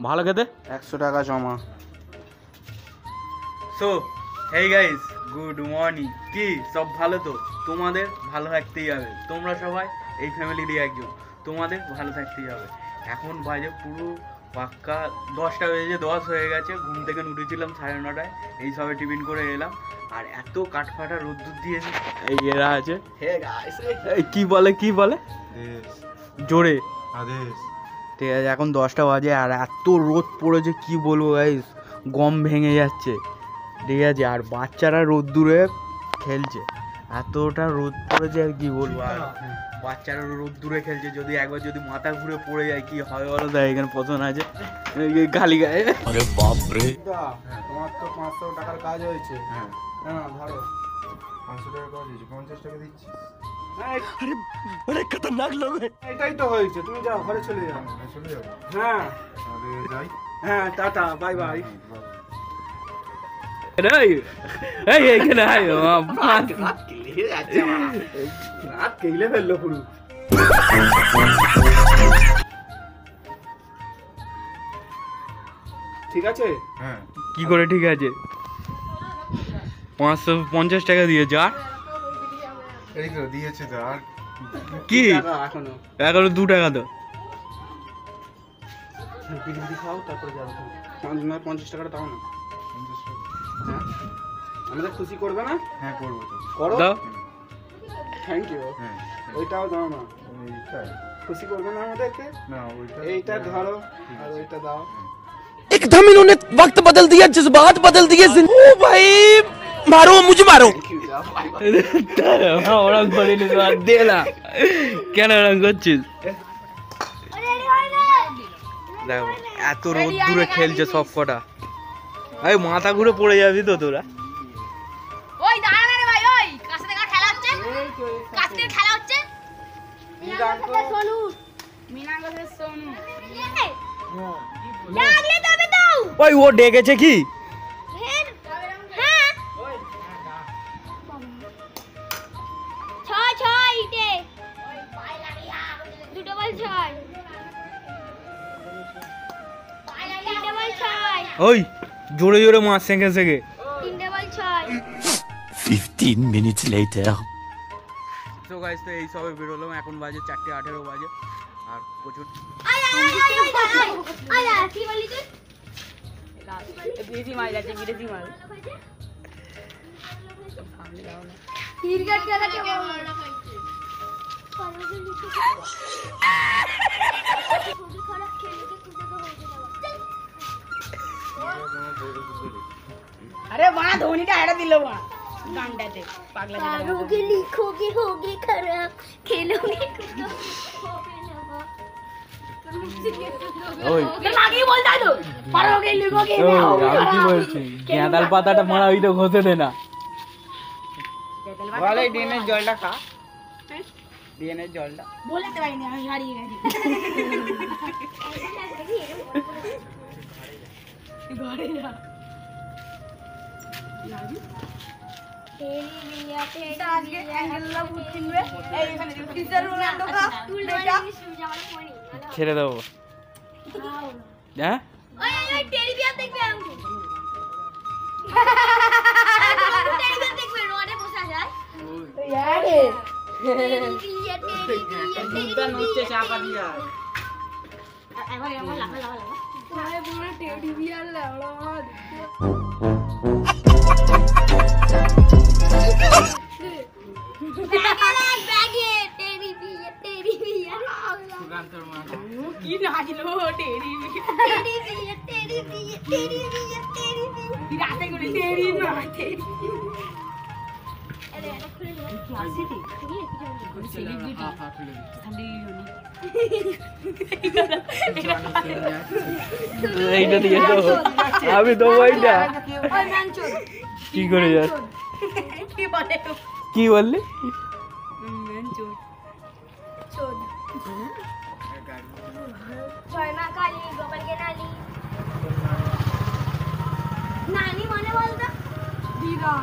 ভালো খেতে 100 টাকা জমা। So hey guys, good morning. কি সব ভালো তো? তোমাদের ভালো থাকতেই হবে, তোমরা সবাই এই ফ্যামিলিরই একজন, তোমাদের ভালো থাকতেই হবে। এখন বাজে পুরো পাক্কা 10টা বেজে 10 হয়ে গেছে। ঘুম থেকে উঠেছিলাম 9:30টায়, এই সবে টিফিন করে এলাম। আর এত কাঠফাটা রোদ্দুর দিয়েছে। এই এরা আছে, কি বলে জোরে আদেশ। ঠিক আছে, এখন 10টা বাজে আর এত রোদ পড়েছে কি বলবো গাইস, গম ভেঙে যাচ্ছে। ঠিক আছে, আর বাচ্চারা রোদ্দুরে খেলছে, এতটা রোদ পড়েছে আর কি বলবো। আর বাচ্চারা রোদ্দুরে খেলছে, যদি একবার যদি মাথা ঘুরে পড়ে যায় কি হবে বলো তো? এখানে পছন্দ আছে গালি গায়ে। আরে বাপ রে, তোমার তো 500 টাকার কাজ হয়েছে। হ্যাঁ ধরো 500 টাকার কাজ হয়েছে, 50 টাকা দিচ্ছি। আরে বড় খতরনাক লোক। এটাই তো হয়েছে, তুমি যাও ঘরে চলে যাও। চলে যাও? হ্যাঁ আরে যাই। হ্যাঁ টাটা, বাই বাই। এইখানে ফেললো পুরো। ঠিক আছে? হ্যাঁ। কি করে ঠিক আছে? 550 টাকা দিয়েছে। আর এই তো দিয়েছে তো, আর কি এখনো 2 টাকা তো বিড়ি খাও, তারপরে যাবো। 50 টাকাটা দাও না। 50 টাকা। হ্যাঁ আমাদের খুশি করবে না? হ্যাঁ করবো তো। করো দাও। Thank you. হ্যাঁ ওইটাও দাও না। ওইটা খুশি করবে না আমাদেরকে? না ওইটা। এইটা ধরো আর ওইটা দাও। एकदम इन्होंने वक्त बदल दिया, जज्बात बदल दिए। ओ भाई मारो मुझे मारो। ওরকম করিনি তো, আর দে না। কেন ওরকম করছিস? দেখো এত রোদ দূরে খেলছে সব কটা। এই মাথা ঘুরে পড়ে যাবি তো তোরা। ওই দাঁড়া না রে ভাই, ওই কাছে থেকে খেলা হচ্ছে, কাছে থেকে খেলা হচ্ছে। মিনাঙ্গলে সোনু লাগলে তবে দাও। ওই ও ডেকেছে কি? হ্যাঁ ছয় ছয় ইটে দুটো বল ছয়, তিনটে বল ছয়। ওই জোরে জোরে মাছ সেঁকে সেঁকে। তিনটে বল ছয়। 15 minutes later. তো গাইস, তো এই সবে বেরোলাম, এখন বাজে 4:18 বাজে। আর প্রচুর কি বলি তুই? বিদেশি মাল আছে, বিদেশি মাল। ক্রিকেট খেলা কেমন? আরে বাড়া ধোনিটা হেরে দিল বাড়া গানটাতে, পাগলা যেটা। पारोगे लिखोगे होगे खराब खेलोगे ওই আগেই বলতা তো পারোগে লিখোগে আমি কি বলছি, গেঁদাল পাতাটা মারা ওই তো ঘষে দে না। বলে ডিএনএ জলটা খা, ডিএনএ জলটা বলতে পারিনি, আমি হারিয়ে গেছি। ঘরে যা तेरी बिया तेरी আজকে অ্যাঙ্গেলটা ফুটকিনবে। এই এখানে ক্রিস্টিয়ানো রোনাল্ডো কা ছেড়ে দেবো। হ্যাঁ ওই ওই টেরি বিয়া দেখবে আমি টেরি বিয়া দেখবে রোডে বসে যায় ইয়ারে টেরি বিয়া নচ্ছে চাপা দিয়া। এবার আমার লাগা লাগা লাগা তোমারে পুরো টেরি বিয়া লাগলো ব্যাগে টেরি বিয়া সুগান্তর মা কি নাচলো টেরি বিয়া টেরি বিয়া টেরি বিয়া টেরি বিয়া টেরি বিয়া রাতে করে টেরি না টেরি। আরে এটা খুলে দাও কি আছে রে কোন সেলিব্রিটি সামনে এইটা দিয়ে তো আমি তো ওইটা ওই ম্যানচোদ কি করে যাস? কি বলে কি বললি? ম্যানচোদ চোদ ছয় মা কালী গোপালকে নালি নানি মনে বলতো দিদা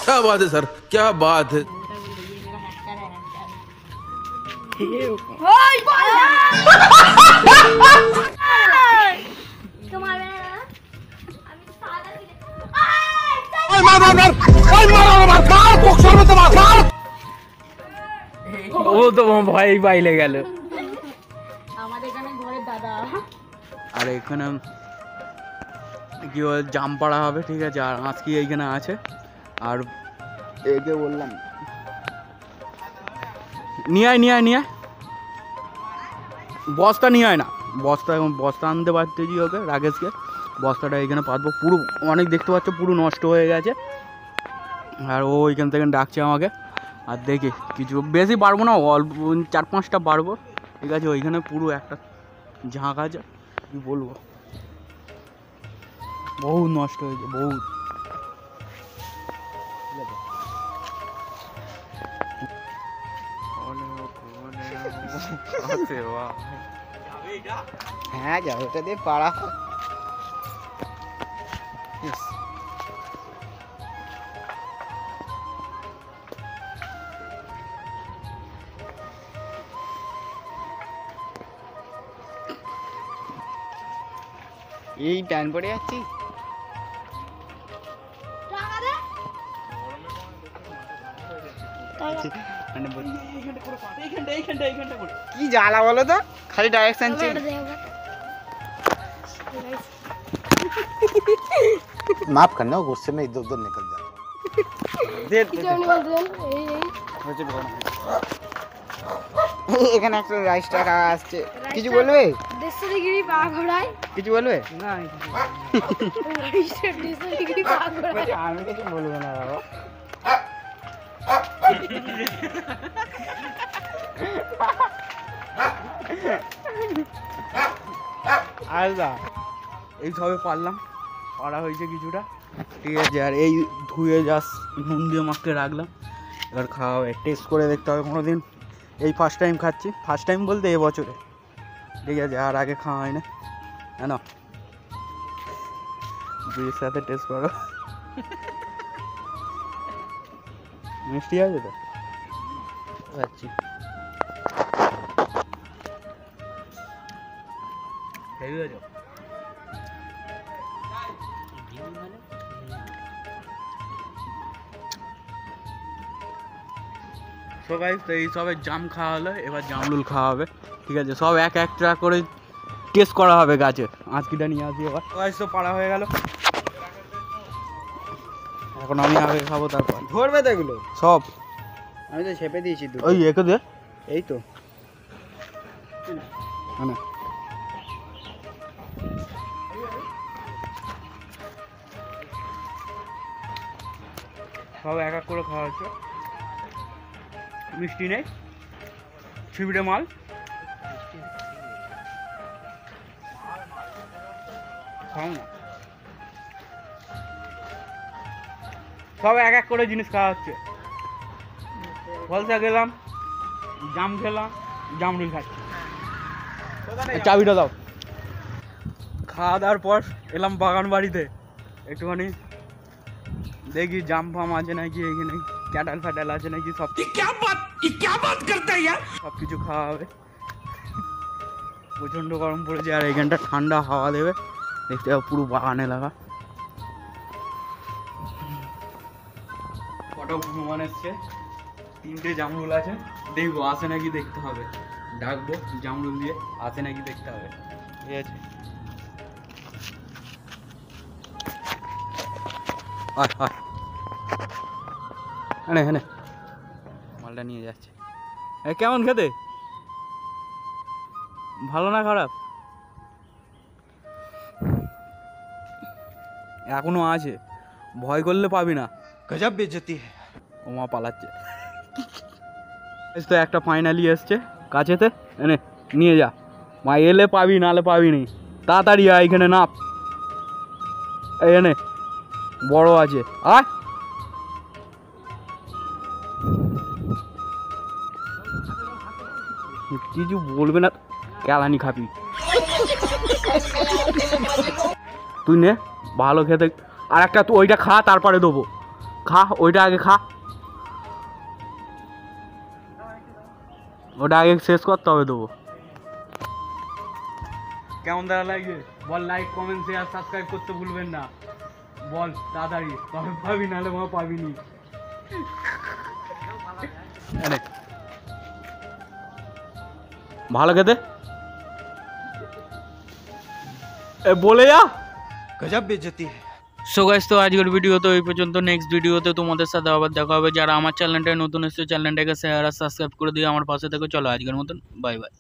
क्या बात है सर, क्या बात है। ও তো ভয় বাইলে গেল। আমাদের এখানে ঘরের দাদা আর এখানে কি জাম পাড়া হবে, ঠিক আছে। আর আজকে এইখানে আছে। আর একে বললাম নিয়ে আয় বস্তা নিয়ে আয় না, বস্তা আনতে পারতেছি ওকে, রাকেশকে। বস্তাটা এখানে পাতবো, পুরো অনেক দেখতে পাচ্ছ পুরো নষ্ট হয়ে গেছে। আর ও ওইখান থেকে ডাকছে আমাকে। আর দেখি কিছু বেশি পারবো না, অল্প 4-5টা পারবো, ঠিক আছে। ওইখানে পুরো একটা ঝাঁক আছে, কি বলবো, বহুত নষ্ট হয়েছে, বহুত। হ্যাঁ যাও, ওটা দিয়ে পাড়া এই প্যান পরে যাচ্ছি। কি জ্বালা বলো তো, খালি ডাইরেকশন চেঞ্জ। माफ करना, गुस्से में इधर उधर निकल जाता। এখানে একটা রাইস টাকা আসছে, কিছু বলবে? 150 ডিগ্রি পা ঘোরায়। কিছু বলবে? না, 150 ডিগ্রি পা ঘোরায়। আমি কিছু বলবো না বাবা। আলাদা এই সবে পারলাম, পারা হয়েছে কিছুটা, ঠিক আছে। আর এই ধুয়ে জাস্ট নুন দিয়ে মাখতে রাখলাম, এবার খাওয়া হবে, টেস্ট করে দেখতে হবে। কোনো দিন এই ফার্স্ট টাইম খাচ্ছি, ফার্স্ট টাইম বলতে এবছরে, ঠিক আছে। আর আগে খাওয়া হয় না, না দুইয়ের সাথে টেস্ট করো। মিষ্টি আছে তো খাচ্ছি, হেভি আছে। সো গাইস, তো এই সবে জাম খাওয়া হলো, এবার জামরুল খাওয়া হবে, ঠিক আছে। সব একটা করে টেস্ট করা হবে গাছে। আজকিটা নিয়ে আসি এবার। গাইস তো পাড়া হয়ে গেল, এখন আমি আগে খাবো, তারপর ধরবে তো এগুলো সব। আমি তো ছেপে দিয়েছি দুটো। ওই একে দে, এই তো মানে সব এক করে খাওয়া হচ্ছে। মিষ্টি নেই, ছিবড়ে মাল। খাও না, সব এক করে জিনিস খাওয়া হচ্ছে। ফলসা গেলাম, জাম খেলাম, জামরুল খাচ্ছি। চাবিটা দাও। খাওয়া দাওয়ার পর এলাম বাগান বাড়িতে, একটুখানি দেখি জাম ফাম আছে নাকি, এখানে ক্যাটাল ফ্যাটাল আছে নাকি, সব সব কিছু খাওয়া হবে। প্রচণ্ড গরম পড়েছে, আর এখানটা ঠান্ডা হাওয়া দেবে, দেখতে পাবো পুরো বাগান এলাকা। ফটো প্রমাণ এসছে, 3টে জামরুল আছে, দেখবো আসে নাকি দেখতে হবে। ডাকবো জামরুল দিয়ে, আসে নাকি দেখতে হবে, ঠিক আছে। হ্যাঁ হ্যাঁ, মালটা নিয়ে যাচ্ছে। কেমন খেতে, ভালো না খারাপ? এখনো আছে, ভয় করলে পাবি না। गजब बेइज्जती है। ও মা পালাচ্ছে। তো একটা ফাইনালি এসছে কাছেতে, এনে নিয়ে যা। মা এলে পাবি, নালে পাবি নি। তাড়াতাড়ি আয়, এখানে নাপ। এই এনে বড় আছে, আয়। কিছু বলবে না, কেলানি খাবি তুই নে ভালো খেতে। আর একটা তুই ওইটা খা, তারপরে দেবো। খা ওইটা আগে খা, ওটা আগে শেষ করতে হবে দেবো। কেমন দাঁড়া লাগবে বল, লাইক কমেন্ট শেয়ার সাবস্ক্রাইব করতে ভুলবেন না। বল তাড়াতাড়ি, তবে পাবি নাহলে মা পাবি নি। ভালো খেতে বলে যা। गजब बेइज्जती है। সো গাইস, তো আজকের ভিডিও তো এই পর্যন্ত। নেক্সট ভিডিওতে তোমাদের সাথে আবার দেখা হবে। যারা আমার চ্যানেলটায় নতুন এসেছে চ্যানেলটাকে শেয়ার আর সাবস্ক্রাইব করে দিয়ে আমার পাশে থেকে চলো। আজকের মতন বাই বাই।